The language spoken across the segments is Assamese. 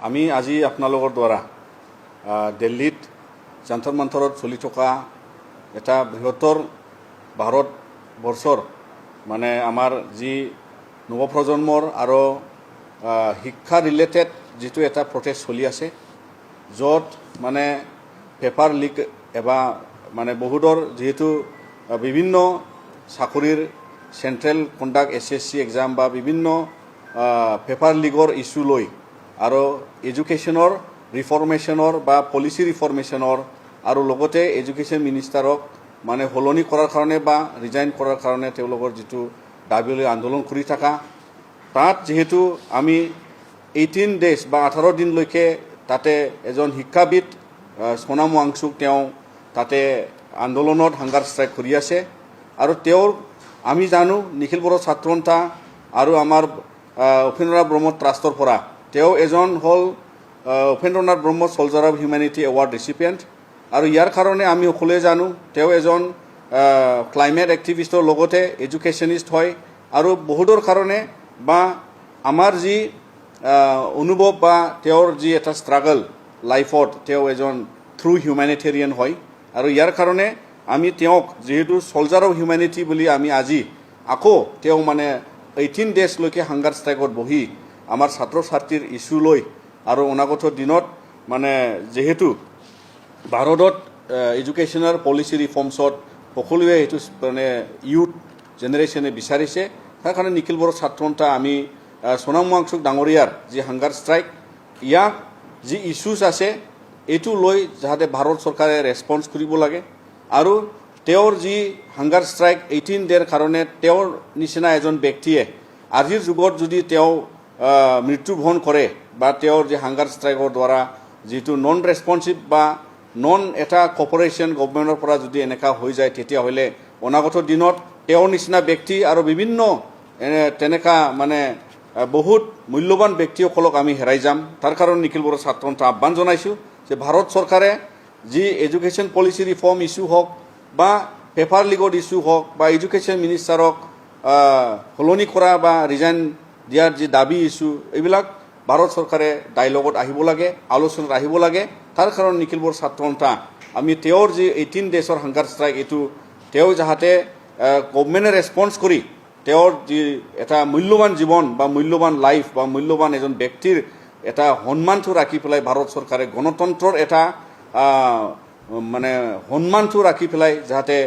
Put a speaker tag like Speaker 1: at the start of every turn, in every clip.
Speaker 1: আমি আজি আপোনালোকৰ দ্বাৰা দিল্লীত যন্তৰ মন্তৰত চলি থকা এটা বৃহত্তৰ ভাৰতবৰ্ষৰ মানে আমাৰ যি নৱপ্ৰজন্মৰ আৰু শিক্ষা ৰিলেটেড যিটো এটা প্ৰটেষ্ট চলি আছে, য'ত মানে পেপাৰ লিক এবা মানে বহুতৰ যিহেতু বিভিন্ন চাকৰিৰ চেণ্ট্ৰেল কণ্ডাক্ট SSC এক্সাম বা বিভিন্ন পেপাৰ লিকৰ ইস্যু লৈ আৰু এডুকেশ্যনৰ ৰিফৰ্মেশ্যনৰ বা পলিচি ৰিফৰ্মেশ্যনৰ আৰু লগতে এডুকেশ্যন মিনিষ্টাৰক মানে সলনি কৰাৰ কাৰণে বা ৰিজাইন কৰাৰ কাৰণে তেওঁলোকৰ যিটো দাবী লৈ আন্দোলন কৰি থকা, তাত যিহেতু আমি 18 days বা 18 দিনলৈকে তাতে এজন শিক্ষাবিদ সোণাম ৱাংচুক তেওঁ তাতে আন্দোলনত হাংগাৰ ষ্ট্ৰাইক কৰি আছে। আৰু তেওঁৰ আমি জানো নিখিল বড়ো ছাত্ৰ সন্থা আৰু আমাৰ উপেন্দ্ৰনাথ ব্ৰহ্ম ট্ৰাষ্টৰ পৰা তেওঁ এজন হ'ল Upendranath Brahma soldier of humanity award recipient. আৰু ইয়াৰ কাৰণে আমি সকলোৱে জানো তেওঁ এজন ক্লাইমেট এক্টিভিষ্টৰ লগতে এডুকেশ্যনিষ্ট হয়। আৰু বহুতৰ কাৰণে বা আমাৰ যি অনুভৱ বা তেওঁৰ যি এটা ষ্ট্ৰাগল লাইফত তেওঁ এজন থ্ৰু হিউমেনিটেৰিয়ান হয়। আৰু ইয়াৰ কাৰণে আমি তেওঁক যিহেতু ছলজাৰ অফ হিউমেনিটি বুলি আমি আজি আকৌ তেওঁ মানে 18 daysলৈকে হাংগাৰ ষ্ট্ৰাইকত বহি আমাৰ ছাত্ৰ ছাত্ৰীৰ ইস্যু লৈ আৰু অনাগত দিনত মানে যিহেতু ভাৰতত এডুকেশ্যনৰ পলিচি ৰিফৰ্মছত সকলোৱে এইটো মানে ইউথ জেনেৰেশ্যনে বিচাৰিছে। তাৰ কাৰণে নিখিল বড়ো ছাত্ৰ সন্থা আমি সোণাম ৱাংচুক ডাঙৰীয়াৰ যি হাংগাৰ ষ্ট্ৰাইক, ইয়াক যি ইছ্যুজ আছে এইটো লৈ যাতে ভাৰত চৰকাৰে ৰেছপন্স কৰিব লাগে। আৰু তেওঁৰ যি হাংগাৰ ষ্ট্ৰাইক 18 days কাৰণে তেওঁৰ নিচিনা এজন ব্যক্তিয়ে আজিৰ যুগত যদি তেওঁ মৃত্যুবৰণ কৰে বা তেওঁৰ যি হাংগাৰ ষ্ট্ৰাইকৰ দ্বাৰা যিটো নন ৰেছপন্সিভ বা নন এটা কৰ্পৰেশ্যন গভৰ্ণমেণ্টৰ পৰা যদি এনেকুৱা হৈ যায়, তেতিয়াহ'লে অনাগত দিনত তেওঁৰ নিচিনা ব্যক্তি আৰু বিভিন্ন তেনেকুৱা মানে বহুত মূল্যৱান ব্যক্তিসকলক আমি হেৰাই যাম। তাৰ কাৰণে নিখিল বড়ো ছাত্ৰ সন্থা আহ্বান জনাইছোঁ যে ভাৰত চৰকাৰে যি এডুকেশ্যন পলিচি ৰিফৰ্ম ইছ্যু হওক বা পেপাৰ লিকৰ ইছ্যু হওক বা এডুকেশ্যন মিনিষ্টাৰক সলনি কৰা বা ৰিজাইন দিয়াৰ যি দাবী ইছ্যু, এইবিলাক ভাৰত চৰকাৰে ডাইলগত আহিব লাগে, আলোচনাত আহিব লাগে। তাৰ কাৰণে নিখিল বড়ো ছাত্ৰ সন্থা আমি তেওঁৰ যি 18 daysৰ হাংগাৰ ষ্ট্ৰাইক এইটো তেওঁ যাতে গভৰ্ণমেণ্টে ৰেছপন্স কৰি তেওঁৰ যি এটা মূল্যৱান জীৱন বা মূল্যৱান লাইফ বা মূল্যৱান এজন ব্যক্তিৰ এটা সন্মানটো ৰাখি পেলাই ভাৰত চৰকাৰে গণতন্ত্ৰৰ এটা মানে সন্মানটো ৰাখি পেলাই যাতে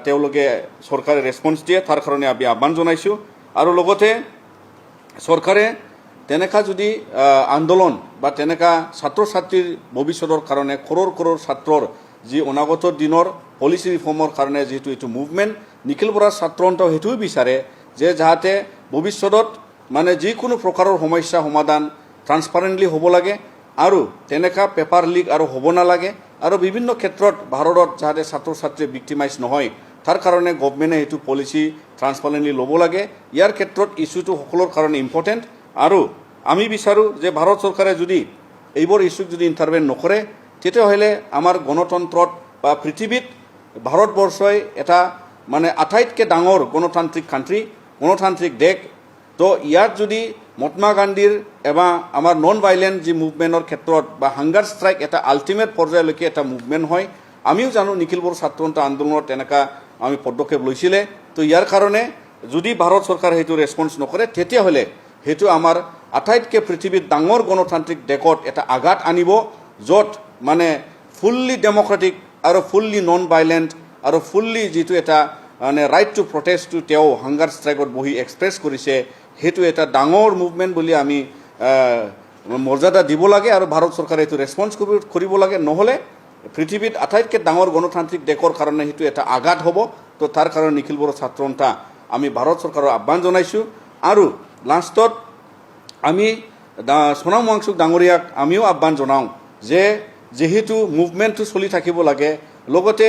Speaker 1: তেওঁলোকে চৰকাৰে ৰেছপন্স দিয়ে, তাৰ কাৰণে আমি আহ্বান জনাইছোঁ। আৰু লগতে চৰকাৰে তেনেকুৱা যদি আন্দোলন বা তেনেকুৱা ছাত্ৰ ছাত্ৰীৰ ভৱিষ্যতৰ কাৰণে কৰোৰ ছাত্ৰৰ যি অনাগত দিনৰ পলিচি ৰিফৰ্মৰ কাৰণে যিহেতু এইটো মুভমেণ্ট, নিখিল বড়ো ছাত্ৰ সন্থাও সেইটোও বিচাৰে যে যাতে ভৱিষ্যতত মানে যিকোনো প্ৰকাৰৰ সমস্যা সমাধান ট্ৰান্সপাৰেণ্টলি হ'ব লাগে আৰু তেনেকুৱা পেপাৰ লিক আৰু হ'ব নালাগে। আৰু বিভিন্ন ক্ষেত্ৰত ভাৰতত যাতে ছাত্ৰ ছাত্ৰীয়ে ভিক্টিমাইজ নহয়, তাৰ কাৰণে গভৰ্ণমেণ্টে এইটো পলিচি ট্ৰান্সপাৰেণ্টলি ল'ব লাগে। ইয়াৰ ক্ষেত্ৰত ইছ্যুটো সকলোৰ কাৰণে ইম্পৰ্টেণ্ট। আৰু আমি বিচাৰোঁ যে ভাৰত চৰকাৰে যদি এইবোৰ ইছ্যুক যদি ইণ্টাৰভেন নকৰে, তেতিয়াহ'লে আমাৰ গণতন্ত্ৰত বা পৃথিৱীত ভাৰতবৰ্ষই এটা মানে আটাইতকৈ ডাঙৰ গণতান্ত্ৰিক কাণ্ট্ৰি, গণতান্ত্ৰিক দেশ। তো ইয়াত যদি মহাত্মা গান্ধীৰ এবা আমাৰ নন ভাইলেণ্ট যি মুভমেণ্টৰ ক্ষেত্ৰত বা হাংগাৰ ষ্ট্ৰাইক এটা আল্টিমেট পৰ্যায়লৈকে এটা মুভমেণ্ট হয়, আমিও জানো নিখিল বড়ো ছাত্ৰ সন্থা আন্দোলনত তেনেকুৱা আমি পদক্ষেপ লৈছিলে। তো ইয়াৰ কাৰণে যদি ভাৰত চৰকাৰে সেইটো ৰেছপন্স নকৰে, তেতিয়াহ'লে সেইটো আমাৰ আটাইতকৈ পৃথিৱীত ডাঙৰ গণতান্ত্ৰিক দেশত এটা আঘাত আনিব, য'ত মানে ফুল্লি ডেমক্ৰেটিক আৰু ফুল্লি নন ভাইলেণ্ট আৰু ফুল্লি যিটো এটা মানে ৰাইট টু প্ৰটেষ্টটো তেওঁ হাংগাৰ ষ্ট্ৰাইকত বহি এক্সপ্ৰেছ কৰিছে, সেইটো এটা ডাঙৰ মুভমেণ্ট বুলি আমি মৰ্যাদা দিব লাগে আৰু ভাৰত চৰকাৰে এইটো ৰেছপন্স কৰিব লাগে। নহ'লে পৃথিৱীত আটাইতকৈ ডাঙৰ গণতান্ত্ৰিক দেশৰ কাৰণে সেইটো এটা আঘাত হ'ব। তো তাৰ কাৰণে নিখিল বড়ো ছাত্ৰ সন্থা আমি ভাৰত চৰকাৰৰ আহ্বান জনাইছোঁ। আৰু লাষ্টত আমি সোণাম ৱাংচুক ডাঙৰীয়াক আমিও আহ্বান জনাওঁ যে যিহেতু মুভমেণ্টটো চলি থাকিব লাগে, লগতে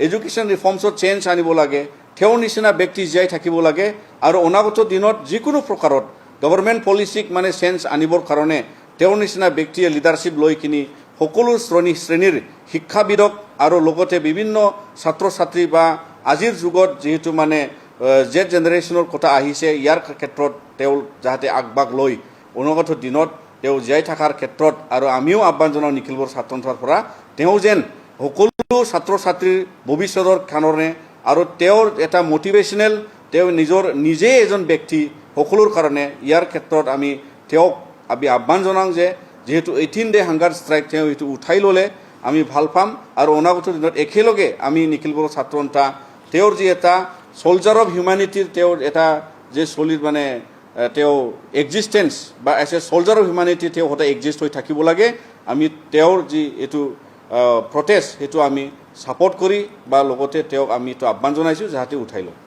Speaker 1: এডুকেশ্যন ৰিফৰ্মছত চেঞ্জ আনিব লাগে, তেওঁৰ নিচিনা ব্যক্তি জীয়াই থাকিব লাগে। আৰু অনাগত দিনত যিকোনো প্ৰকাৰত গভৰ্ণমেণ্ট পলিচিক মানে চেঞ্জ আনিবৰ কাৰণে তেওঁৰ নিচিনা ব্যক্তিয়ে লিডাৰশ্বিপ লৈ কিনি সকলো শ্ৰেণীৰ শিক্ষাবিদক আৰু লগতে বিভিন্ন ছাত্ৰ ছাত্ৰী বা আজিৰ যুগত যিহেতু মানে জেড জেনেৰেশ্যনৰ কথা আহিছে, ইয়াৰ ক্ষেত্ৰত তেওঁ যাতে আগভাগ লৈ অনুগত দিনত তেওঁ জীয়াই থকাৰ ক্ষেত্ৰত আৰু আমিও আহ্বান জনাওঁ নিখিল বড়ো ছাত্ৰ সন্থাৰ পৰা তেওঁ যেন সকলো ছাত্ৰ ছাত্ৰীৰ ভৱিষ্যতৰ কাৰণে আৰু তেওঁৰ এটা মটিভেশ্যনেল তেওঁ নিজেই এজন ব্যক্তি সকলোৰ কাৰণে ইয়াৰ ক্ষেত্ৰত আমি তেওঁক আহ্বান জনাওঁ যে যিহেতু 18 ডে হাংগাৰ ষ্ট্ৰাইক তেওঁ এইটো উঠাই ল'লে আমি ভাল পাম আৰু অনাগত দিনত একেলগে আমি নিখিল বড়ো ছাত্ৰ সন্থা তেওঁৰ যি এটা চলজাৰ অফ হিউমেনিটিৰ তেওঁৰ এটা যে মানে তেওঁ এক্সিষ্টেঞ্চ বা as a soldier of humanity তেওঁ সদায় এক্সিষ্ট হৈ থাকিব লাগে আমি তেওঁৰ যি এইটো প্ৰটেষ্ট সেইটো আমি ছাপৰ্ট কৰি বা লগতে তেওঁক আমি এইটো আহ্বান জনাইছোঁ যাতে উঠাই লওঁ